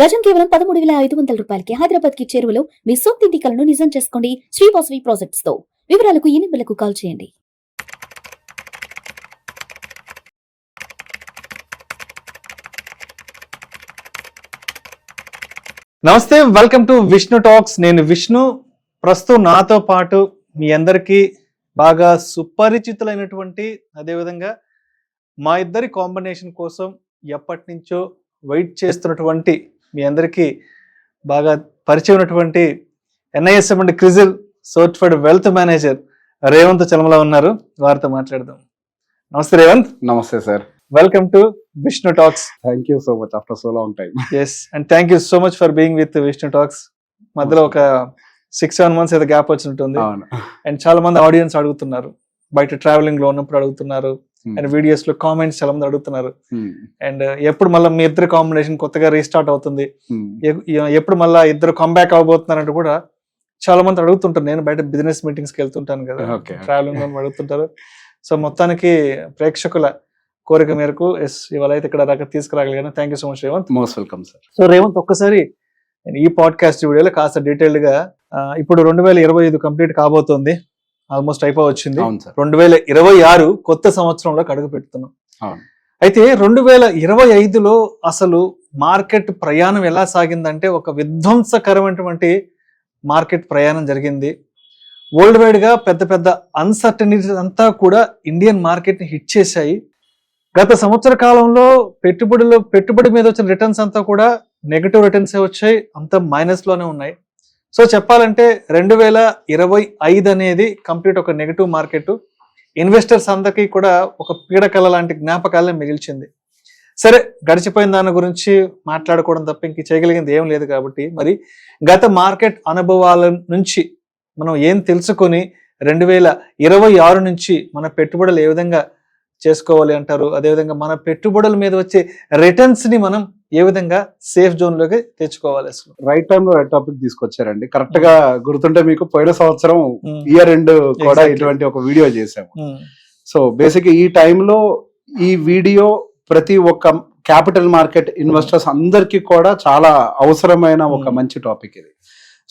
గజం కేవలం 13,500 రూపాయలకి హైదరాబాద్ కి చేరువలో మీ సొంతింటి కలను నిజం చేసుకోండి శ్రీ వాసవి ప్రాజెక్ట్స్ తో. వివరాలకు ఈ నెంబర్లకు కాల్ చేయండి. నమస్తే, వెల్కమ్ టు విష్ణు టాక్స్. నేను విష్ణు. ప్రస్తుతం నాతో పాటు మీ అందరికీ బాగా సుపరిచితులైనటువంటి, అదేవిధంగా మా ఇద్దరి కాంబినేషన్ కోసం ఎప్పటి నుంచో వెయిట్ చేస్తున్నటువంటి, మీ అందరికీ బాగా పరిచయం ఉన్నటువంటి NISM and CRISIL certified wealth manager Revanth Chalamala ఉన్నారు. వారితో మాట్లాడదాం. నమస్తే రేవంత్. నమస్తే sir. Welcome to Vishnu talks. Thank you so much after so long time. Yes, and thank you so much for being with Vishnu talks. మధ్యలో ఒక 6-7 months ఏదో గ్యాప్ వచ్చినట్టుంది. అండ్ చాలా మంది ఆడియన్స్ అడుగుతున్నారు, బయట ట్రావెలింగ్ లో ఉన్నప్పుడు అడుగుతున్నారు, అండ్ వీడియోస్ లో కామెంట్స్ చాలా మంది అడుగుతున్నారు. అండ్ ఎప్పుడు మళ్ళీ మీ ఇద్దరు కాంబినేషన్ కొత్తగా రీస్టార్ట్ అవుతుంది, ఎప్పుడు మళ్ళీ ఇద్దరు కంబ్యాక్ అవబోతున్నారంటే కూడా చాలా మంది అడుగుతుంటారు. నేను బయట బిజినెస్ మీటింగ్స్ కి వెళ్తుంటాను కదా, ట్రావెలింగ్ లో అడుగుతుంటారు. సో మొత్తానికి ప్రేక్షకుల కోరిక మేరకు ఇవాళ అయితే ఇక్కడ దాకా తీసుకురాగలిగాను. Thank you so much Revanth. Most welcome sir. So Revanth, ఒక్కసారి ఈ పాడ్కాస్ట్ వీడియోలో కాస్త డీటెయిల్డ్ గా ఇప్పుడు 2025 కంప్లీట్ కాబోతోంది, ఆల్మోస్ట్ అయిపోవచ్చింది. 2026 కొత్త సంవత్సరంలో అడుగు పెడుతున్నాం. అయితే 2025లో అసలు మార్కెట్ ప్రయాణం ఎలా సాగిందంటే ఒక విధ్వంసకరమైనటువంటి మార్కెట్ ప్రయాణం జరిగింది. వరల్డ్ వైడ్ గా పెద్ద పెద్ద అన్సర్టనిటీస్ అంతా కూడా ఇండియన్ మార్కెట్ ని హిట్ చేశాయి. గత సంవత్సర కాలంలో పెట్టుబడి మీద వచ్చిన రిటర్న్స్ అంతా కూడా నెగటివ్ రిటర్న్స్ వచ్చాయి, అంతా మైనస్ లోనే ఉన్నాయి. సో చెప్పాలంటే 2025 అనేది కంప్లీట్ ఒక నెగటివ్ మార్కెట్. ఇన్వెస్టర్స్ అందరికీ కూడా ఒక పీడకల లాంటి జ్ఞాపకాలనే మిగిల్చింది. సరే, గడిచిపోయిన దాని గురించి మాట్లాడుకోవడం తప్ప ఇంక చేయగలిగింది ఏం లేదు. కాబట్టి మరి గత మార్కెట్ అనుభవాల నుంచి మనం ఏం తెలుసుకొని 2026 నుంచి మన పెట్టుబడులు ఏ విధంగా చేసుకోవాలి అంటారు, అదేవిధంగా మన పెట్టుబడుల మీద వచ్చే రిటర్న్స్ ని మనం ఏ విధంగా సేఫ్ జోన్ లోకి తెచ్చుకోవాలి? అసలు రైట్ టైం లో రైట్ టాపిక్ తీసుకొచ్చారండి. కరెక్ట్ గా గుర్తుంటే మీకు పోయిన సంవత్సరం ఇయర్ ఎండ్ కూడా ఇటువంటి ఒక వీడియో చేసాము. సో బేసిక్ ఈ టైంలో ఈ వీడియో ప్రతి ఒక్క క్యాపిటల్ మార్కెట్ ఇన్వెస్టర్స్ అందరికీ కూడా చాలా అవసరమైన ఒక మంచి టాపిక్ ఇది.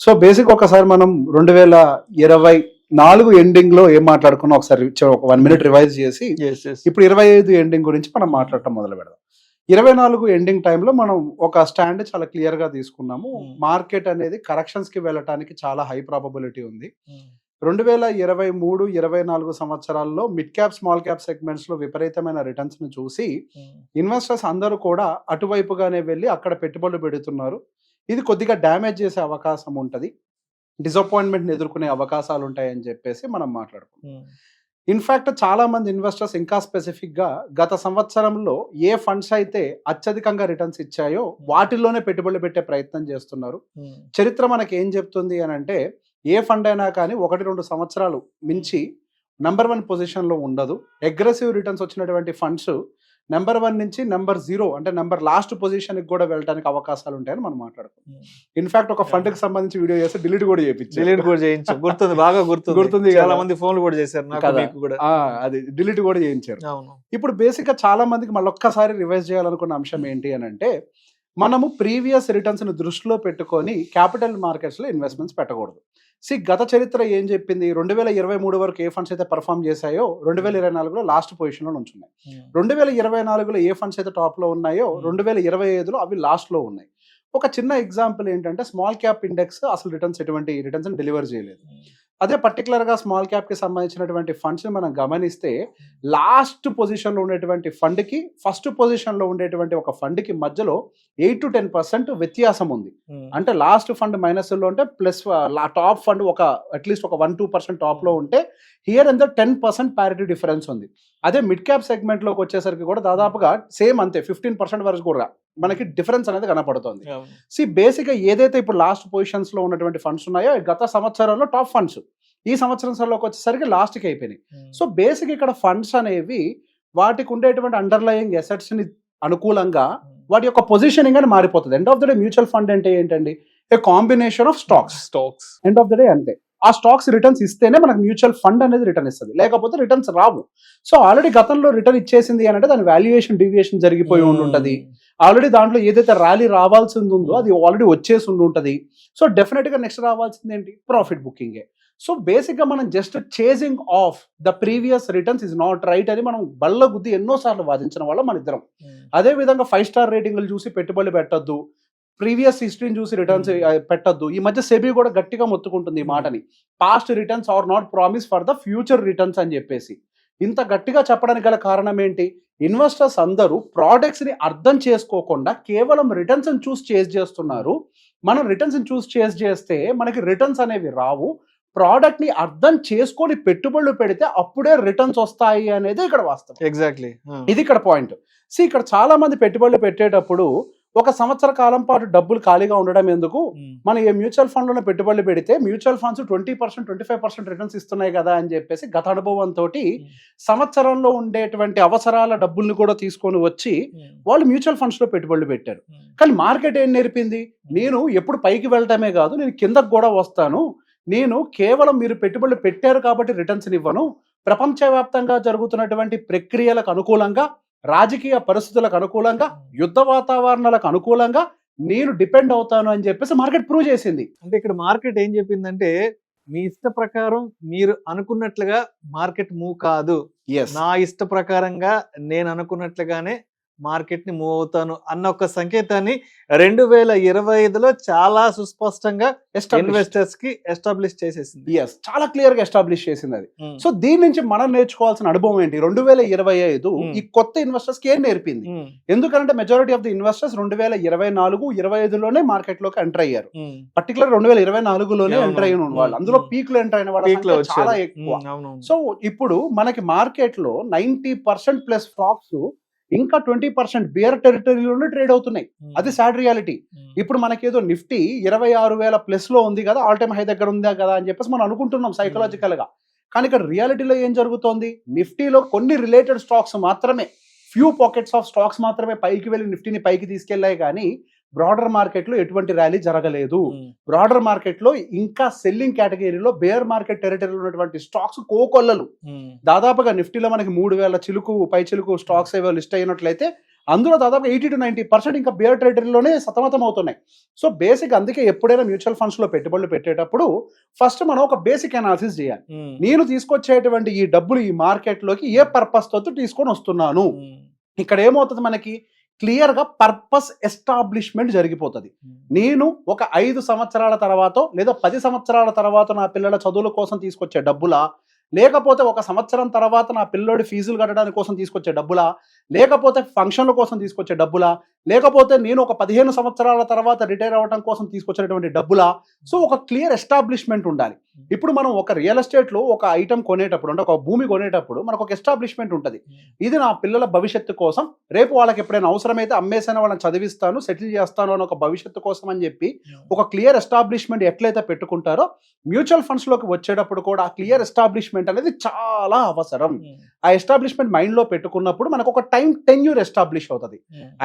సో బేసిక్ ఒకసారి మనం 2024 ఎండింగ్ లో ఏం మాట్లాడుకున్నా ఒకసారి ఒక 1 minute రివైజ్ చేసి ఇప్పుడు 25 ఎండింగ్ గురించి మనం మాట్లాడటం మొదలు పెడదాం. 24 ఎండింగ్ టైంలో మనం ఒక స్టాండ్ చాలా క్లియర్ గా తీసుకున్నాము. మార్కెట్ అనేది కరెక్షన్స్ కి వెళ్ళటానికి చాలా హై ప్రాబబిలిటీ ఉంది. 2023-24 సంవత్సరాల్లో mid cap small cap segments లో విపరీతమైన రిటర్న్స్ ను చూసి ఇన్వెస్టర్స్ అందరూ కూడా అటువైపుగానే వెళ్ళి అక్కడ పెట్టుబడులు పెడుతున్నారు. ఇది కొద్దిగా డ్యామేజ్ చేసే అవకాశం ఉంటది, డిసప్పాయింట్మెంట్ ఎదుర్కొనే అవకాశాలు ఉంటాయని చెప్పేసి మనం మాట్లాడుకున్నాం. ఇన్ఫాక్ట్ చాలా మంది ఇన్వెస్టర్స్ ఇంకా స్పెసిఫిక్ గా గత సంవత్సరంలో ఏ ఫండ్స్ అయితే అత్యధికంగా రిటర్న్స్ ఇచ్చాయో వాటిల్లోనే పెట్టుబడులు పెట్టే ప్రయత్నం చేస్తున్నారు. చరిత్ర మనకి ఏం చెప్తుంది అని అంటే, ఏ ఫండ్ అయినా కానీ 1-2 సంవత్సరాలు మించి నెంబర్ 1 పొజిషన్ లో ఉండదు. అగ్రెసివ్ రిటర్న్స్ వచ్చినటువంటి ఫండ్స్ నెంబర్ 1 నుంచి నెంబర్ 0 అంటే నెంబర్ లాస్ట్ పొజిషన్ కి కూడా వెళ్ళడానికి అవకాశాలు ఉంటాయని మనం మాట్లాడుకుంటాం. ఇన్ఫాక్ట్ ఒక ఫండ్ కి సంబంధించి వీడియో చేస్తే డిలీట్ కూడా చేయించారు. గుర్తుంది, బాగా గుర్తుంది. చాలా మంది ఫోన్లు కూడా చేశారు, అది డిలీట్ కూడా చేయించారు. ఇప్పుడు బేసిక్ గా చాలా మందికి మళ్ళీ ఒక్కసారి రివైజ్ చేయాలనుకున్న అంశం ఏంటి అని అంటే, మనము ప్రీవియస్ రిటర్న్స్ ని దృష్టిలో పెట్టుకొని క్యాపిటల్ మార్కెట్స్ లో ఇన్వెస్ట్మెంట్స్ పెట్టకూడదు. గత చరిత్ర ఏం చెప్పింది? 2023 వరకు ఏ ఫండ్స్ అయితే పర్ఫామ్ చేశాయో 2024లో లాస్ట్ పొజిషన్ లో ఉంచున్నాయి. 2024లో ఏ ఫండ్స్ అయితే టాప్ లో ఉన్నాయో 2025లో అవి లాస్ట్ లో ఉన్నాయి. ఒక చిన్న ఎగ్జాంపుల్ ఏంటంటే, స్మాల్ క్యాప్ ఇండెక్స్ అసలు ఎటువంటి రిటర్న్స్ డెలివర్ చేయలేదు. అదే పర్టికులర్ గా స్మాల్ క్యాప్ కి సంబంధించినటువంటి ఫండ్స్ ని మనం గమనిస్తే లాస్ట్ పొజిషన్ లో ఉండేటువంటి ఫండ్ కి ఫస్ట్ పొజిషన్ లో ఉండేటువంటి ఒక ఫండ్ కి మధ్యలో 8-10% వ్యత్యాసం ఉంది. అంటే లాస్ట్ ఫండ్ మైనస్ లో ఉంటే ప్లస్ టాప్ ఫండ్ అట్లీస్ట్ ఒక 1-2% టాప్ లో ఉంటే హియర్ అండ్ 10% ప్యారిటీ డిఫరెన్స్ ఉంది. అదే మిడ్ క్యాప్ సెగ్మెంట్ లోకి వచ్చేసరికి కూడా దాదాపుగా సేమ్ అంతే, 15% వరకు కూడా మనకి డిఫరెన్స్ అనేది కనపడుతుంది. బేసిక్ గా ఏదైతే ఇప్పుడు లాస్ట్ పొజిషన్స్ లో ఉన్నటువంటి ఫండ్స్ ఉన్నాయో గత సంవత్సరాల్లో టాప్ ఫండ్స్ ఈ సంవత్సరంలోకి వచ్చేసరికి లాస్ట్ కి అయిపోయినాయి. సో బేసిక్ ఇక్కడ ఫండ్స్ అనేవి వాటికి ఉండేటువంటి అండర్లయింగ్ అసెట్స్ ని అనుకూలంగా వాటి యొక్క పొజిషనింగ్ అని మారిపోతుంది. End of the day mutual fund అంటే ఏంటండి? A combination of stocks. End of the day అంతే. ఆ స్టాక్స్ రిటర్న్స్ ఇస్తేనే మనకు మ్యూచువల్ ఫండ్ అనేది రిటర్న్ ఇస్తుంది, లేకపోతే రిటర్న్స్ రావు. సో ఆల్రెడీ గతంలో రిటర్న్ ఇచ్చేసింది అని అంటే దాని వాల్యుయేషన్ డివియేషన్ జరిగిపోయి ఉంటుంది. ఆల్రెడీ దాంట్లో ఏదైతే ర్యాలీ రావాల్సింది ఉందో అది ఆల్రెడీ వచ్చేసి ఉంటుంది. సో డెఫినెట్గా నెక్స్ట్ రావాల్సింది ఏంటి, ప్రాఫిట్ బుకింగే. సో బేసిక్గా మనం just chasing of the previous returns is not right అని మనం బల్ల గుద్ది ఎన్నోసార్లు వాదించిన వాళ్ళం మన ఇద్దరం. అదే విధంగా 5 స్టార్ రేటింగ్లు చూసి పెట్టుబడులు పెట్టద్దు, ప్రీవియస్ హిస్టరీని చూసి రిటర్న్స్ పెట్టద్దు. ఈ మధ్య సెబీ కూడా గట్టిగా మొత్తుకుంటుంది ఈ మాటని, past returns are not promise for the future returns అని చెప్పేసి. ఇంత గట్టిగా చెప్పడానికి గల కారణం ఏంటి, ఇన్వెస్టర్స్ అందరూ ప్రోడక్ట్స్ ని అర్థం చేసుకోకుండా కేవలం రిటర్న్స్ చూస్ చేస్ చేస్తున్నారు. మనం రిటర్న్స్ చూస్ చేస్ చేస్తే మనకి రిటర్న్స్ అనేవి రావు. ప్రోడక్ట్ ని అర్థం చేసుకొని పెట్టుబడులు పెడితే అప్పుడే రిటర్న్స్ వస్తాయి అనేది ఇక్కడ వాస్తవం. ఎగ్జాక్ట్లీ ఇది ఇక్కడ పాయింట్. ఇక్కడ చాలా మంది పెట్టుబడులు పెట్టేటప్పుడు ఒక సంవత్సర కాలం పాటు డబ్బులు ఖాళీగా ఉండడం ఎందుకు, మనం ఏ మ్యూచువల్ ఫండ్ లోనే పెట్టుబడులు పెడితే మ్యూచువల్ ఫండ్స్ 20% 25% రిటర్న్స్ ఇస్తున్నాయి కదా అని చెప్పేసి గత అనుభవంతో సంవత్సరంలో ఉండేటువంటి అవసరాల డబ్బుల్ని కూడా తీసుకొని వచ్చి వాళ్ళు మ్యూచువల్ ఫండ్స్ లో పెట్టుబడులు పెట్టారు. కానీ మార్కెట్ ఏం నేర్పింది, నేను ఎప్పుడు పైకి వెళ్ళటమే కాదు నేను కిందకు కూడా వస్తాను, నేను కేవలం మీరు పెట్టుబడులు పెట్టారు కాబట్టి రిటర్న్స్ ఇవ్వను, ప్రపంచవ్యాప్తంగా జరుగుతున్నటువంటి ప్రక్రియలకు అనుకూలంగా, రాజకీయ పరిస్థితులకు అనుకూలంగా, యుద్ధ వాతావరణాలకు అనుకూలంగా నేను డిపెండ్ అవుతాను అని చెప్పేసి మార్కెట్ ప్రూవ్ చేసింది. అంటే ఇక్కడ మార్కెట్ ఏం చెప్పిందంటే మీ ఇష్ట ప్రకారం మీరు అనుకున్నట్లుగా మార్కెట్ మూవ్ కాదు, నా ఇష్ట ప్రకారంగా నేను అనుకున్నట్లుగానే మార్కెట్ ని మూవ్ అవుతాను అన్న ఒక సంకేతాన్ని 2025లో చాలా సుస్పష్టంగా ఇన్వెస్టర్స్ కి ఎస్టాబ్లిష్ చేసేసింది. చాలా క్లియర్ గా ఎస్టాబ్లిష్ చేసింది అది. సో దీని నుంచి మనం నేర్చుకోవాల్సిన అనుభవం ఏంటి, 2025 ఈ కొత్త ఇన్వెస్టర్స్ కి ఏం నేర్పింది. ఎందుకంటే మెజారిటీ ఆఫ్ ది ఇన్వెస్టర్స్ 2024-25లోనే మార్కెట్ లోకి ఎంటర్ అయ్యారు. పర్టికులర్ 2024లోనే ఎంటర్ అయిన వాళ్ళు, అందులో పీక్ లో ఎంటర్ అయిన వాళ్ళు చాలా ఎక్కువ. సో ఇప్పుడు మనకి మార్కెట్ లో 90% ప్లస్ స్టాక్స్ ఇంకా 20% బియర్ టెరిటరీలోనే ట్రేడ్ అవుతున్నాయి. అది సాడ్ రియాలిటీ. ఇప్పుడు మనకేదో నిఫ్టీ 26,000 ప్లస్ లో ఉంది కదా, ఆల్ టైమ్ హై దగ్గర ఉందా కదా అని చెప్పేసి మనం అనుకుంటున్నాం సైకలాజికల్ గా. కానీ ఇక్కడ రియాలిటీలో ఏం జరుగుతోంది, నిఫ్టీలో కొన్ని రిలేటెడ్ స్టాక్స్ మాత్రమే, ఫ్యూ పాకెట్స్ ఆఫ్ స్టాక్స్ మాత్రమే పైకి వెళ్ళి నిఫ్టీని పైకి తీసుకెళ్లాయి. కానీ బ్రాడర్ మార్కెట్ లో ఎటువంటి ర్యాలీ జరగలేదు. బ్రాడర్ మార్కెట్ లో ఇంకా సెల్లింగ్ కేటగిరీలో బేర్ మార్కెట్ టెరిటరీలో ఉన్నటువంటి స్టాక్స్ కోకొల్లలు. దాదాపుగా నిఫ్టీలో మనకి 3,000 చిలుకు పై చిలుకు స్టాక్స్ ఏవో లిస్ట్ అయినట్లయితే అందులో దాదాపు 80-90% ఇంకా బేర్ టెరిటరీలోనే సతమతం అవుతున్నాయి. సో బేసిక్ అందుకే ఎప్పుడైనా మ్యూచువల్ ఫండ్స్ లో పెట్టుబడులు పెట్టేటప్పుడు ఫస్ట్ మనం ఒక బేసిక్ అనాలిసిస్ చేయాలి. నేను తీసుకొచ్చేటువంటి ఈ డబ్బులు ఈ మార్కెట్ లోకి ఏ పర్పస్ తో తీసుకొని వస్తున్నాను. ఇక్కడ ఏమవుతుంది, మనకి క్లియర్ గా పర్పస్ ఎస్టాబ్లిష్మెంట్ జరిగిపోతుంది. నేను ఒక 5 సంవత్సరాల తర్వాత లేదా 10 సంవత్సరాల తర్వాత నా పిల్లల చదువుల కోసం తీసుకొచ్చే డబ్బులా, లేకపోతే ఒక సంవత్సరం తర్వాత నా పిల్లోడి ఫీజులు కట్టడానికి కోసం తీసుకొచ్చే డబ్బులా, లేకపోతే ఫంక్షన్ల కోసం తీసుకొచ్చే డబ్బులా, లేకపోతే నేను ఒక 15 సంవత్సరాల తర్వాత రిటైర్ అవ్వడం కోసం తీసుకొచ్చేటువంటి డబ్బులా. సో ఒక క్లియర్ ఎస్టాబ్లిష్మెంట్ ఉండాలి. ఇప్పుడు మనం ఒక రియల్ ఎస్టేట్ లో ఒక ఐటమ్ కొనేటప్పుడు, అంటే ఒక భూమి కొనేటప్పుడు మనకు ఒక ఎస్టాబ్లిష్మెంట్ ఉంటుంది. ఇది నా పిల్లల భవిష్యత్తు కోసం, రేపు వాళ్ళకి ఎప్పుడైనా అవసరమైతే అమ్మేసైనా వాళ్ళని చదివిస్తాను, సెటిల్ చేస్తాను అని ఒక భవిష్యత్తు కోసం అని చెప్పి ఒక క్లియర్ ఎస్టాబ్లిష్మెంట్ ఎట్లయితే పెట్టుకుంటారో మ్యూచువల్ ఫండ్స్ లోకి వచ్చేటప్పుడు కూడా ఆ క్లియర్ ఎస్టాబ్లిష్మెంట్ అనేది చాలా అవసరం. ఆ ఎస్టాబ్లిష్మెంట్ మైండ్ లో పెట్టుకున్నప్పుడు మనకు ఒక టైం టెన్యూర్ ఎస్టాబ్లిష్ అవుతుంది.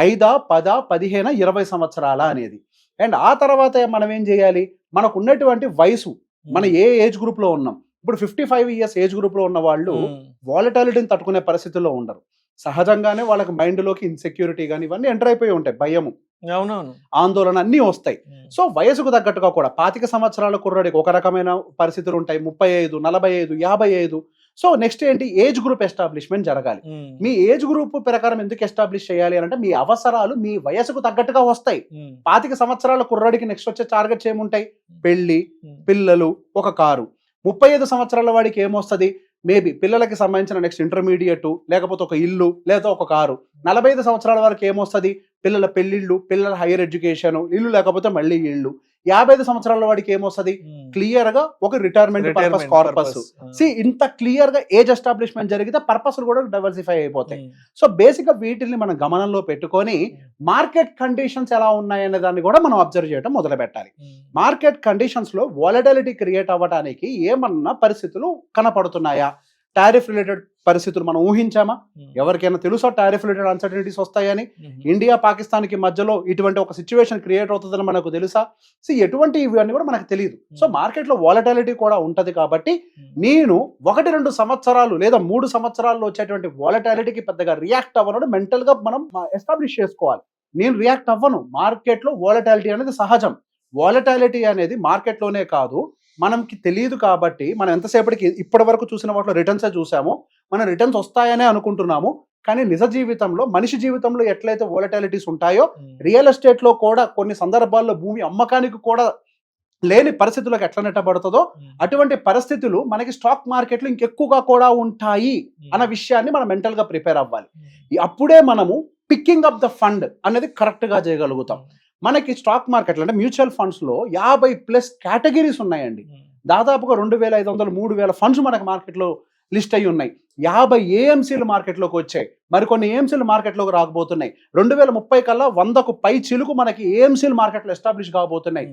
5, 10, 15, 20 సంవత్సరాల అనేది. అండ్ ఆ తర్వాత మనం ఏం చేయాలి, మనకు ఉన్నటువంటి వయసు, మన ఏ ఏజ్ గ్రూప్ లో ఉన్నాం. ఇప్పుడు 55 ఇయర్స్ ఏజ్ గ్రూప్ లో ఉన్న వాళ్ళు వాలటాలిటీని తట్టుకునే పరిస్థితుల్లో ఉండరు. సహజంగానే వాళ్ళకి మైండ్ లోకి ఇన్సెక్యూరిటీ కానీ ఇవన్నీ ఎంటర్ అయిపోయి ఉంటాయి, భయము, ఆందోళన అన్నీ వస్తాయి. సో వయసుకు తగ్గట్టుగా కూడా 25 సంవత్సరాల కుర్రాడికి ఒక రకమైన పరిస్థితులు ఉంటాయి, 35, 45, 55. సో నెక్స్ట్ ఏంటి, ఏజ్ గ్రూప్ ఎస్టాబ్లిష్మెంట్ జరగాలి. మీ ఏజ్ గ్రూప్ ప్రకారం ఎందుకు ఎస్టాబ్లిష్ చేయాలి అంటే మీ అవసరాలు మీ వయసుకు తగ్గట్టుగా వస్తాయి. 25 సంవత్సరాల కుర్రాడికి నెక్స్ట్ వచ్చే టార్గెట్స్ ఏముంటాయి, పెళ్లి, పిల్లలు, ఒక కారు. 35 సంవత్సరాల వాడికి ఏమొస్తుంది, మేబీ పిల్లలకి సంబంధించిన నెక్స్ట్ ఇంటర్మీడియట్, లేకపోతే ఒక ఇల్లు, లేదా ఒక కారు. 45 సంవత్సరాల వరకు ఏమొస్తుంది, పిల్లల పెళ్లిళ్ళు, పిల్లల హైయర్ ఎడ్యుకేషన్, ఇల్లు లేకపోతే మళ్ళీ ఇల్లు. 55 సంవత్సరాల వాడికి ఏమొస్తుంది, క్లియర్ గా ఒక రిటైర్మెంట్ పర్పస్, కార్పస్. ఇంత క్లియర్ గా ఏజ్ ఎస్టాబ్లిష్మెంట్ జరిగితే పర్పస్ కూడా డైవర్సిఫై అయిపోతాయి. సో బేసిక్ గా వీటిని మనం గమనంలో పెట్టుకొని మార్కెట్ కండిషన్స్ ఎలా ఉన్నాయనే దాన్ని కూడా మనం అబ్జర్వ్ చేయడం మొదలు పెట్టాలి. మార్కెట్ కండిషన్స్ లో వాలటిలిటీ క్రియేట్ అవ్వడానికి ఏమన్నా పరిస్థితులు కనపడుతున్నాయా, టారిఫ్ రిలేటెడ్ పరిస్థితులు మనం ఊహించామా, ఎవరికైనా తెలుసా టారిఫ్ రిలేటెడ్ అన్సర్టనిటీస్ వస్తాయని, ఇండియా పాకిస్తాన్ కి మధ్యలో ఇటువంటి ఒక సిచ్యువేషన్ క్రియేట్ అవుతుందని మనకు తెలుసా. సో ఎటువంటి ఇవన్నీ కూడా మనకు తెలియదు. సో మార్కెట్ లో వాలటాలిటీ కూడా ఉంటది కాబట్టి నేను 1-2 సంవత్సరాలు లేదా 3 సంవత్సరాల్లో వచ్చేటువంటి వాలటాలిటీకి పెద్దగా రియాక్ట్ అవ్వడం మెంటల్ గా మనం ఎస్టాబ్లిష్ చేసుకోవాలి. నేను రియాక్ట్ అవ్వను. మార్కెట్లో వోలటాలిటీ అనేది సహజం. వోలటాలిటీ అనేది మార్కెట్లోనే కాదు, మనకి తెలియదు కాబట్టి మనం ఎంతసేపటికి ఇప్పటి వరకు చూసిన వాటిలో రిటర్న్సే చూసాము, మనం రిటర్న్స్ వస్తాయనే అనుకుంటున్నాము. కానీ నిజ జీవితంలో, మనిషి జీవితంలో ఎట్లయితే వోలటాలిటీస్ ఉంటాయో, రియల్ ఎస్టేట్లో కూడా కొన్ని సందర్భాల్లో భూమి అమ్మకానికి కూడా లేని పరిస్థితులకు ఎట్లా నెట్టబడుతుందో, అటువంటి పరిస్థితులు మనకి స్టాక్ మార్కెట్లో ఇంకెక్కువగా కూడా ఉంటాయి అన్న విషయాన్ని మనం మెంటల్గా ప్రిపేర్ అవ్వాలి. అప్పుడే మనము పిక్కింగ్ అప్ ద ఫండ్ అనేది కరెక్ట్గా చేయగలుగుతాం. మనకి స్టాక్ మార్కెట్లో అంటే మ్యూచువల్ ఫండ్స్లో 50+ కేటగిరీస్ ఉన్నాయండి. దాదాపుగా 2500, 3000 ఫండ్స్ మనకి మార్కెట్లో లిస్ట్ అయ్యి ఉన్నాయి. 50 ఏఎంసీలు మార్కెట్లోకి వచ్చాయి, మరికొన్ని ఏఎంసీలు మార్కెట్లోకి రాకపోతున్నాయి. 2030 కల్లా 100కు పై చిలుకు మనకి ఏఎంసీలు మార్కెట్లో ఎస్టాబ్లిష్ కాబోతున్నాయి.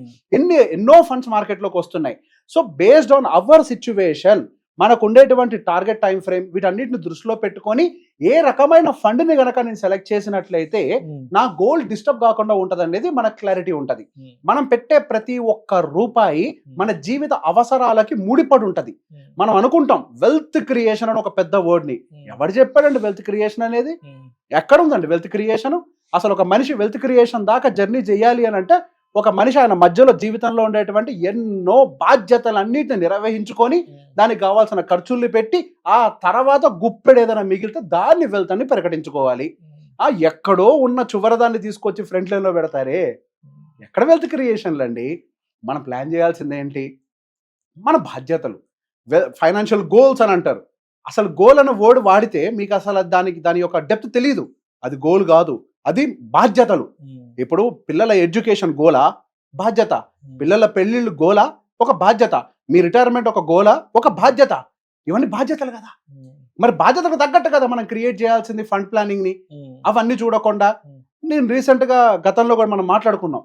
ఎన్నో ఫండ్స్ మార్కెట్లోకి వస్తున్నాయి. So based on hour situation, మనకు ఉండేటువంటి టార్గెట్ టైం ఫ్రేమ్, వీటన్నిటిని దృష్టిలో పెట్టుకొని ఏ రకమైన ఫండ్ని గనక నేను సెలెక్ట్ చేసినట్లయితే నా గోల్ డిస్టర్బ్ కాకుండా ఉంటుంది అనేది మనకు క్లారిటీ ఉంటుంది. మనం పెట్టే ప్రతి ఒక్క రూపాయి మన జీవిత అవసరాలకి ముడిపడి ఉంటుంది. మనం అనుకుంటాం వెల్త్ క్రియేషన్ అని ఒక పెద్ద వర్డ్ని. ఎవరు చెప్పాడండి వెల్త్ క్రియేషన్ అనేది? ఎక్కడ ఉందండి వెల్త్ క్రియేషన్? అసలు ఒక మనిషి వెల్త్ క్రియేషన్ దాకా జర్నీ చేయాలి అని అంటే, ఒక మనిషి ఆయన మధ్యలో జీవితంలో ఉండేటువంటి ఎన్నో బాధ్యతలన్నిటిని నిర్వహించుకొని దానికి కావాల్సిన ఖర్చుల్ని పెట్టి ఆ తర్వాత గుప్పెడు ఏదైనా మిగిలితే దాన్ని వెల్త్ అని ప్రకటించుకోవాలి. ఎక్కడో ఉన్న చివరదాన్ని తీసుకొచ్చి ఫ్రంట్ లైన్లో పెడతారే, ఎక్కడ వెల్త్ క్రియేషన్లు అండి? మనం ప్లాన్ చేయాల్సింది ఏంటి? మన బాధ్యతలు. ఫైనాన్షియల్ గోల్స్ అని అంటారు. అసలు గోల్ అనే వర్డ్ వాడితే మీకు అసలు దాని యొక్క డెప్త్ తెలియదు. అది గోల్ కాదు, అది బాధ్యతలు. ఇప్పుడు పిల్లల ఎడ్యుకేషన్ గోలా? బాధ్యత. పిల్లల పెళ్లిళ్ళు గోలా? ఒక బాధ్యత. మీ రిటైర్మెంట్ ఒక గోలా? ఒక బాధ్యత. ఇవన్నీ బాధ్యతలు కదా. మరి బాధ్యతకు తగ్గట్టు కదా మనం క్రియేట్ చేయాల్సింది ఫండ్ ప్లానింగ్ ని. అవన్నీ చూడకుండా నేను రీసెంట్ గా గతంలో కూడా మనం మాట్లాడుకున్నాం,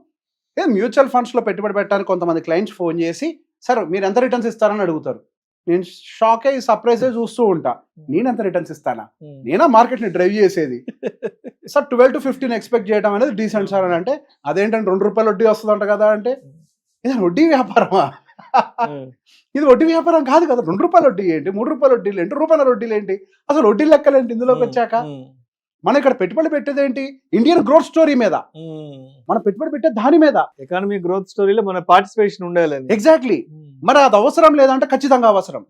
మ్యూచువల్ ఫండ్స్ లో పెట్టుబడి పెట్టడానికి కొంతమంది క్లయింట్స్ ఫోన్ చేసి, సార్ మీరు ఎంత రిటర్న్స్ ఇస్తారని అడుగుతారు. నేను షాక్ అయ్యి సర్ప్రైజ్ చూస్తూ ఉంటా. నేను ఎంత రిటర్న్స్ ఇస్తానా? నేనా మార్కెట్ ని డ్రైవ్ చేసేది? సార్ 12 to 15 ఎక్స్పెక్ట్ చేయడం అనేది డీసెంట్ సార్ అని అంటే, అదేంటంటే ₹2 వడ్డీ వస్తుందంట కదా అంటే, ఇది వడ్డీ వ్యాపారమా? ఇది వడ్డీ వ్యాపారం కాదు కదా. ₹2 వడ్డీ ఏంటి, ₹3 వడ్డీలు ఏంటి, ₹1 వడ్డీలు ఏంటి, అసలు వడ్డీ లెక్కలేంటి ఇందులోకి వచ్చాక? మనం ఇక్కడ పెట్టుబడి పెట్టేది ఏంటి? ఇండియన్ గ్రోత్ స్టోరీ మీద. మనం పెట్టుబడి పెట్టే దాని మీద, ఎకానమీ గ్రోత్ స్టోరీలో మన పార్టిసిపేషన్ ఉండాలి. ఎగ్జాక్ట్లీ. మరి అది అవసరం లేదంటే ఖచ్చితంగా అవసరం.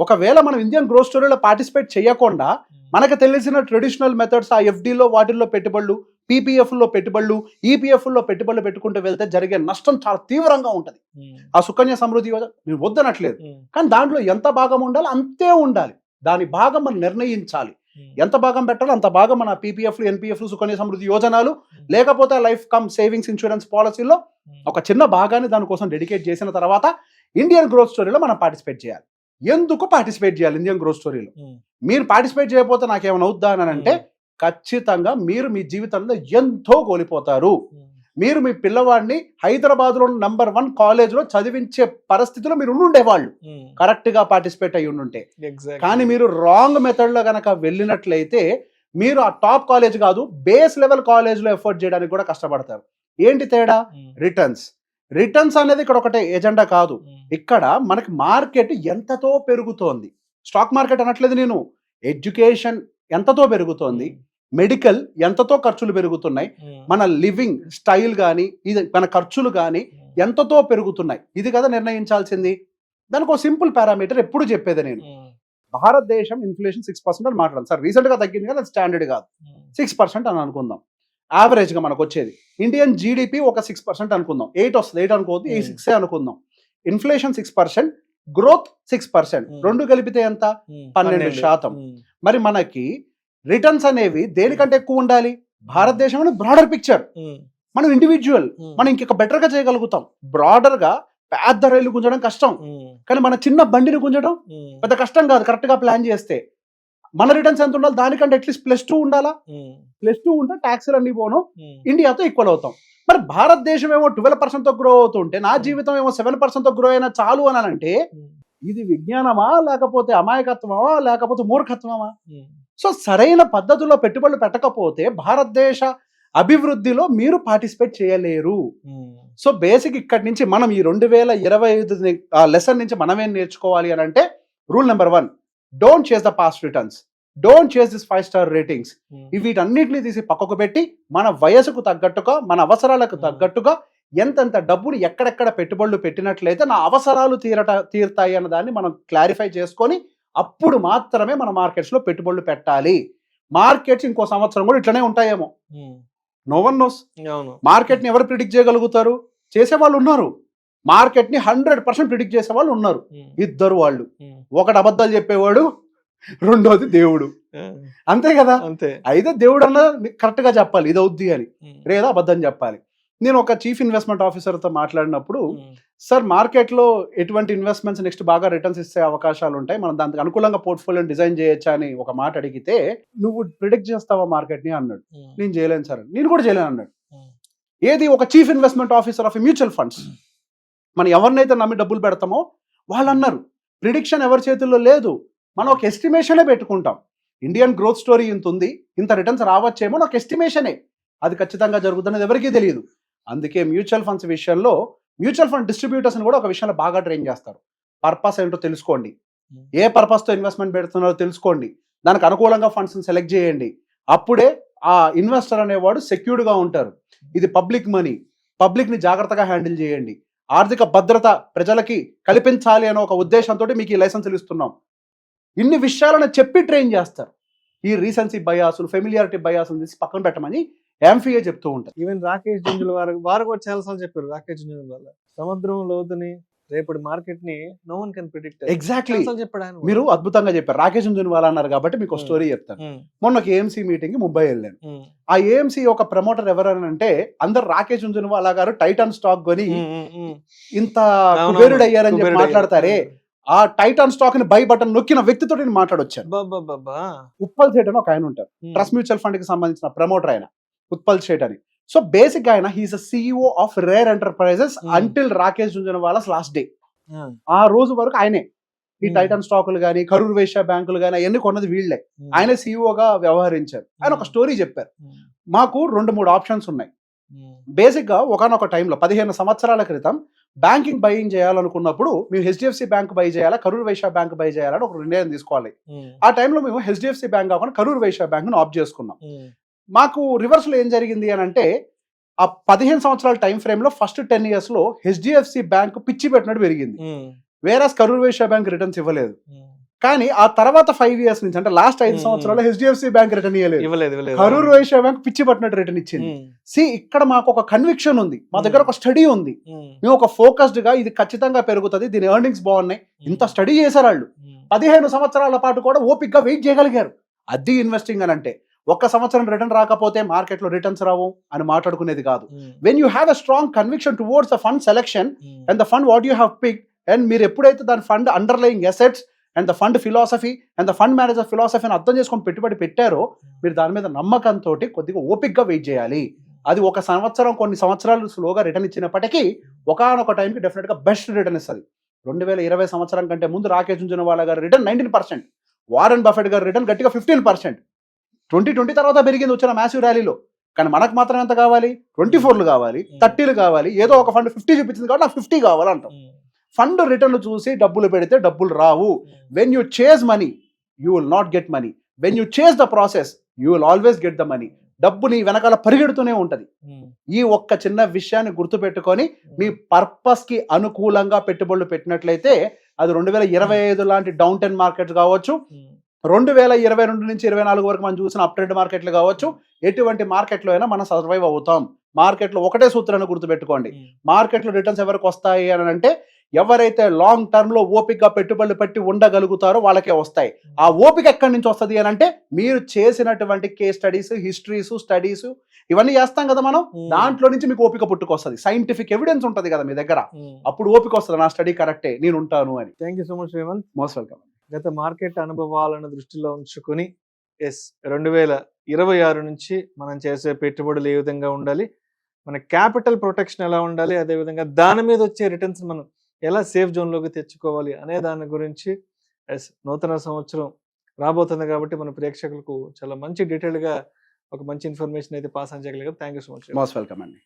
ఒకవేళ మనం ఇండియన్ గ్రోత్ స్టోరీలో పార్టిసిపేట్ చేయకుండా మనకు తెలిసిన ట్రెడిషనల్ మెథడ్స్, ఆ ఎఫ్డీలో వాటిల్లో పెట్టుబడులు, పీపీఎఫ్లో పెట్టుబడులు, ఈపీఎఫ్లో పెట్టుబడులు పెట్టుకుంటూ వెళ్తే జరిగే నష్టం చాలా తీవ్రంగా ఉంటుంది. ఆ సుకన్య సమృద్ధి యోజన నేను వద్దనట్లేదు, కానీ దాంట్లో ఎంత భాగం ఉండాలి అంతే ఉండాలి. దాని భాగం మనం నిర్ణయించాలి. ఎంత భాగం పెట్టాలో అంత భాగం మన పీపీఎఫ్లు, ఎన్పీఎఫ్లు, సుకన్య సమృద్ధి యోజనాలు, లేకపోతే లైఫ్ కమ్ సేవింగ్స్ ఇన్సూరెన్స్ పాలసీలో ఒక చిన్న భాగాన్ని దానికోసం డెడికేట్ చేసిన తర్వాత ఇండియన్ గ్రోత్ స్టోరీలో మనం పార్టిసిపేట్ చేయాలి. ఎందుకు పార్టిసిపేట్ చేయాలి ఇండియన్ గ్రోత్ స్టోరీలో? మీరు పార్టిసిపేట్ చేయకపోతే నాకేమైనా అవుద్దా అని అంటే, ఖచ్చితంగా మీరు మీ జీవితంలో ఎంతో కోల్పోతారు. మీరు మీ పిల్లవాడిని హైదరాబాద్లో నంబర్ 1 కాలేజ్లో చదివించే పరిస్థితిలో మీరు ఉండేవాళ్ళు కరెక్ట్ గా పార్టిసిపేట్ అయ్యి ఉండుంటే. కానీ మీరు రాంగ్ మెథడ్ లో గనక వెళ్ళినట్లయితే మీరు ఆ టాప్ కాలేజ్ కాదు, బేస్ లెవెల్ కాలేజ్ లో ఎఫర్ట్ చేయడానికి కూడా కష్టపడతారు. ఏంటి తేడా? రిటర్న్స్ అనేది ఇక్కడ ఒకటే ఎజెండా కాదు. ఇక్కడ మనకి మార్కెట్ ఎంతతో పెరుగుతోంది, స్టాక్ మార్కెట్ అనట్లేదు నేను, ఎడ్యుకేషన్ ఎంతతో పెరుగుతోంది, మెడికల్ ఎంతతో ఖర్చులు పెరుగుతున్నాయి, మన లివింగ్ స్టైల్ కానీ ఇది మన ఖర్చులు కానీ ఎంతతో పెరుగుతున్నాయి, ఇది కదా నిర్ణయించాల్సింది. దానికి ఒక సింపుల్ పారామీటర్ ఎప్పుడు చెప్పేది నేను, భారతదేశం ఇన్ఫ్లేషన్ 6% అని మాట్లాడాను సార్. రీసెంట్ గా తగ్గింది కదా, స్టాండర్డ్ కాదు, 6% అని అనుకుందాం. యావరేజ్ గా మనకు వచ్చేది ఇండియన్ జీడిపి ఒక 6% అనుకుందాం. 8 వస్తుంది, 8 అనుకోవద్దు, 6 అనుకుందాం. ఇన్ఫ్లేషన్ 6%, గ్రోత్ 6%, రెండు కలిపితే ఎంత? 12%. మరి మనకి రిటర్న్స్ అనేవి దేనికంటే ఎక్కువ ఉండాలి? భారతదేశం అనేది బ్రాడర్ పిక్చర్, మనం ఇండివిజువల్, మనం ఇంకొక బెటర్ గా చేయగలుగుతాం. బ్రాడర్ గా పెద్ద రైలు గుంజడం కష్టం, కానీ మన చిన్న బండిని గుంజడం పెద్ద కష్టం కాదు కరెక్ట్ గా ప్లాన్ చేస్తే. మన రిటర్న్స్ ఎంత ఉండాలి? దానికంటే అట్లీస్ట్ +2 ఉండాలా? +2 ఉంటే ట్యాక్స్లు అన్ని పోను, ఇండియాతో ఈక్వల్ అవుతాం. మరి భారతదేశం ఏమో 12% గ్రో అవుతుంటే నా జీవితం ఏమో 7% గ్రో అయినా చాలు అనాలంటే ఇది విజ్ఞానమా, లేకపోతే అమాయకత్వమా, లేకపోతే మూర్ఖత్వమా? సో సరైన పద్ధతిలో పెట్టుబడులు పెట్టకపోతే భారతదేశ అభివృద్ధిలో మీరు పార్టిసిపేట్ చేయలేరు. సో బేసిక్ ఇక్కడి నుంచి మనం ఈ 2025 లెసన్ నుంచి మనం ఏం నేర్చుకోవాలి అని అంటే, రూల్ నెంబర్ 1, డోంట్ చేస్ ద పాస్ట్ రిటర్న్స్, డోంట్ చేస్ దిస్ 5-star రేటింగ్స్. వీటన్నిటిని తీసి పక్కకు పెట్టి మన వయసుకు తగ్గట్టుగా, మన అవసరాలకు తగ్గట్టుగా ఎంతెంత డబ్బులు ఎక్కడెక్కడ పెట్టుబడులు పెట్టినట్లయితే నా అవసరాలు తీరుతాయి అన్న దాన్ని మనం క్లారిఫై చేసుకొని అప్పుడు మాత్రమే మన మార్కెట్స్ లో పెట్టుబడులు పెట్టాలి. మార్కెట్స్ ఇంకో సంవత్సరం కూడా ఇట్లనే ఉంటాయేమో, నో వన్ నోస్. మార్కెట్ ని ఎవరు ప్రిడిక్ట్ చేయగలుగుతారు? చేసేవాళ్ళు ఉన్నారు. మార్కెట్ ని 100% ప్రిడిక్ట్ చేసే వాళ్ళు ఉన్నారు. ఇద్దరు వాళ్ళు, ఒకటి అబద్ధాలు చెప్పేవాడు, రెండోది దేవుడు. అంతే కదా? అయితే దేవుడు అన్న కరెక్ట్ గా చెప్పాలి ఇది అవుద్ది అని, లేదా అబద్ధం చెప్పాలి. నేను ఒక చీఫ్ ఇన్వెస్ట్మెంట్ ఆఫీసర్ తో మాట్లాడినప్పుడు, సార్ మార్కెట్ లో ఎటువంటి ఇన్వెస్ట్మెంట్స్ నెక్స్ట్ బాగా రిటర్న్స్ ఇచ్చే అవకాశాలు ఉంటాయి, మనం దానికి అనుకూలంగా పోర్ట్ఫోలియోని డిజైన్ చేయొచ్చా అని ఒక మాట అడిగితే, నువ్వు ప్రిడిక్ట్ చేస్తావా మార్కెట్ ని అన్నాడు. నేను చేయలేను సార్. నేను కూడా చేయలేను అన్నాడు. ఏది? ఒక chief investment officer of mutual funds. మనం ఎవరినైతే నమ్మి డబ్బులు పెడతామో వాళ్ళు అన్నారు ప్రిడిక్షన్ ఎవరి చేతుల్లో లేదు, మనం ఒక ఎస్టిమేషనే పెట్టుకుంటాం. ఇండియన్ గ్రోత్ స్టోరీ ఇంత ఉంది, ఇంత రిటర్న్స్ రావచ్చేమో ఒక ఎస్టిమేషనే, అది ఖచ్చితంగా జరుగుతున్నది ఎవరికీ తెలియదు. అందుకే మ్యూచువల్ ఫండ్స్ విషయంలో మ్యూచువల్ ఫండ్ డిస్ట్రిబ్యూటర్స్ కూడా ఒక విషయంలో బాగా ట్రైన్ చేస్తారు. పర్పస్ ఏంటో తెలుసుకోండి, ఏ పర్పస్ తో ఇన్వెస్ట్మెంట్ పెడుతున్నారో తెలుసుకోండి, దానికి అనుకూలంగా ఫండ్స్ సెలెక్ట్ చేయండి. అప్పుడే ఆ ఇన్వెస్టర్ అనేవాడు సెక్యూర్డ్ గా ఉంటారు. ఇది పబ్లిక్ మనీ, పబ్లిక్ ని జాగ్రత్తగా హ్యాండిల్ చేయండి, ఆర్థిక భద్రత ప్రజలకి కల్పించాలి అనే ఒక ఉద్దేశంతో మీకు ఈ లైసెన్సులు ఇస్తున్నాం. ఇన్ని విషయాలను చెప్పి ట్రైన్ చేస్తారు. ఈ రీసెన్సీ బయాసులు, ఫెమిలియారిటీ బయాసులు తీసి పక్కన పెట్టమని ఎంఫీఏ చెప్తూ ఉంటారు. ఈవెన్ రాకేష్ జుంజుల వారు కూడా చాలా సార్లు చెప్పారు. రాకేష్ జుంజుల వల్ల సముద్రం లోతుని, రేపటి మార్కెట్ ని no one can predict. Exactly మీరు అద్భుతంగా చెప్పారు. రాకేష్ జుంజుల అన్నారు కాబట్టి మీకు ఒక స్టోరీ చెప్తాను. మొన్న ఒక ఏఎంసీ మీటింగ్ ముంబై వెళ్ళాను. ఆ ఏఎంసీ ఒక ప్రమోటర్ ఎవరనంటే అందరు రాకేష్ జుంజునవాలా గారు టైటాన్ స్టాక్ కొని ఇంత కుబేరుడు అయ్యారని చెప్పి మాట్లాడతారే, ఆ టైటాన్ స్టాక్ ని బై బటన్ నొక్కిన వ్యక్తితో నేను మాట్లాడొచ్చాను. ఉప్పల్ సేట్ అని ఒక ఆయన ఉంటారు, ట్రస్ట్ మ్యూచువల్ ఫండ్ కి సంబంధించిన ప్రమోటర్ ఆయన, ఉత్పల్ సేట్ అని. సో బేసిక్ గా ఆయన he's a CEO of rare enterprises until Rakesh Jhunjhunwala's last day. ఆ రోజు వరకు ఆయనే ఈ టైటాన్ స్టాకులు గానీ, కరూర్ వైశ్య బ్యాంకులు గానీ అవన్నీ కొన్నది వీళ్లే. ఆయనే సిఇఓగా వ్యవహరించారు. ఆయన ఒక స్టోరీ చెప్పారు. మాకు 2-3 ఆప్షన్స్ ఉన్నాయి. బేసిక్ గా ఒకనొక టైంలో 15 సంవత్సరాల క్రితం బ్యాంకింగ్ బయింగ్ చేయాలనుకున్నప్పుడు మేము HDFC బ్యాంక్ బై చేయాలా, కరూర్ వైశ్య బ్యాంక్ బై చేయాలని ఒక నిర్ణయం తీసుకోవాలి. ఆ టైంలో మేము HDFC బ్యాంక్ కాకుండా కరూర్ వైశ్య బ్యాంక్ ను ఆప్ చేసుకున్నాం. మాకు రివర్స్ లో ఏం జరిగింది అని అంటే, ఆ 15 సంవత్సరాల టైం ఫ్రేమ్ లో ఫస్ట్ 10 years లో HDFC బ్యాంక్ పిచ్చి పెట్టినట్టు పెరిగింది, వేరస్ కరూర్ వైశ్య బ్యాంక్ రిటర్న్స్ ఇవ్వలేదు. కానీ ఆ తర్వాత 5 years నుంచి అంటే లాస్ట్ 5 సంవత్సరాలు HDFC బ్యాంక్ రిటర్న్ ఇవ్వలేదు, కరూర్ వైశ్య బ్యాంక్ పిచ్చి పట్టినట్టు రిటర్న్ ఇచ్చింది. ఇక్కడ మాకు ఒక కన్విక్షన్ ఉంది, మా దగ్గర ఒక స్టడీ ఉంది, మేము ఒక ఫోకస్డ్ గా ఇది ఖచ్చితంగా పెరుగుతుంది, దీని ఎర్నింగ్స్ బాగున్నాయి, ఇంత స్టడీ చేశారు వాళ్ళు. 15 సంవత్సరాల పాటు కూడా ఓపిక్ గా వెయిట్ చేయగలిగారు. అది ఇన్వెస్టింగ్ అని అంటే. ఒక్క సంవత్సరం రిటర్న్ రాకపోతే మార్కెట్ లో రిటర్న్స్ రావు అని మాట్లాడుకునేది కాదు. When you have a strong conviction towards the fund selection and the fund what you have picked, and మీరు ఎప్పుడైతే దాని fund underlying assets and the fund philosophy and the fund manager ఫిలాసఫీని అర్థం చేసుకొని పెట్టుబడి పెట్టారో, మీరు దాని మీద నమ్మకంతో కొద్దిగా ఓపిక్ గా వెయిట్ చేయాలి. అది ఒక సంవత్సరం, కొన్ని సంవత్సరాలు స్లోగా రిటర్న్ ఇచ్చినప్పటికీ ఒకనొక టైంకి డెఫినెట్ గా బెస్ట్ రిటర్న్ ఇస్తుంది. 2020 సంవత్సరం కంటే ముందు రాకేష్ జుంజునవాలా గారి రిటర్న్ 19%, వారెన్ బఫెట్ గారి రిటర్న్ గట్టిగా 15%. 2020 తర్వాత పెరిగింది వచ్చిన మ్యాసివ్ ర్యాలీలో. కానీ మనకు మాత్రం ఎంత కావాలి? 24 కావాలి, 30 కావాలి. ఏదో ఒక ఫండ్ 50 చూపించింది కాబట్టి నాకు 50 కావాలంటాం. ఫండ్ రిటర్న్ చూసి డబ్బులు పెడితే డబ్బులు రావు. When you chase money you will not get money, when you chase the process you will always get the money. డబ్బు నీ వెనకాల పరిగెడుతూనే ఉంటది. ఈ ఒక్క చిన్న విషయాన్ని గుర్తుపెట్టుకొని మీ పర్పస్ కి అనుకూలంగా పెట్టుబడులు పెట్టినట్లయితే, అది 2025 లాంటి డౌన్ టెన్ మార్కెట్స్ కావచ్చు, 2022 నుంచి 24 వరకు మనం చూసిన అప్ ట్రెండ్ మార్కెట్లు కావచ్చు, ఎటువంటి మార్కెట్లో అయినా మనం సర్వైవ్ అవుతాం. మార్కెట్లో ఒకటే సూత్రాన్ని గుర్తుపెట్టుకోండి, మార్కెట్లో రిటర్న్స్ ఎవరికి వస్తాయి అని అంటే, ఎవరైతే లాంగ్ టర్మ్ లో ఓపిక పెట్టుబడులు పెట్టి ఉండగలుగుతారో వాళ్ళకే వస్తాయి. ఆ ఓపిక ఎక్కడి నుంచి వస్తుంది అని అంటే, మీరు చేసినటువంటి కేస్ స్టడీస్, హిస్టరీస్, స్టడీస్ ఇవన్నీ చేస్తాం కదా మనం, దాంట్లో నుంచి మీకు ఓపిక పుట్టుకొస్తుంది. సైంటిఫిక్ ఎవిడెన్స్ ఉంటుంది కదా మీ దగ్గర, అప్పుడు ఓపిక వస్తుంది, నా స్టడీ కరెక్టే, నేను ఉంటాను అని. Thank you so much Revanth. Most welcome. గత మార్కెట్ అనుభవాలను దృష్టిలో ఉంచుకొని 2026 నుంచి మనం చేసే పెట్టుబడులు ఏ విధంగా ఉండాలి, మన క్యాపిటల్ ప్రొటెక్షన్ ఎలా ఉండాలి, అదేవిధంగా దాని మీద వచ్చే రిటర్న్స్ మనం ఎలా సేఫ్ జోన్లోకి తెచ్చుకోవాలి అనే దాని గురించి నూతన సంవత్సరం రాబోతుంది కాబట్టి మన ప్రేక్షకులకు చాలా మంచి డీటెయిల్గా ఒక మంచి ఇన్ఫర్మేషన్ అయితే పాస్ అని చేయగలిగారు. Thank you so much. Most welcome అండి.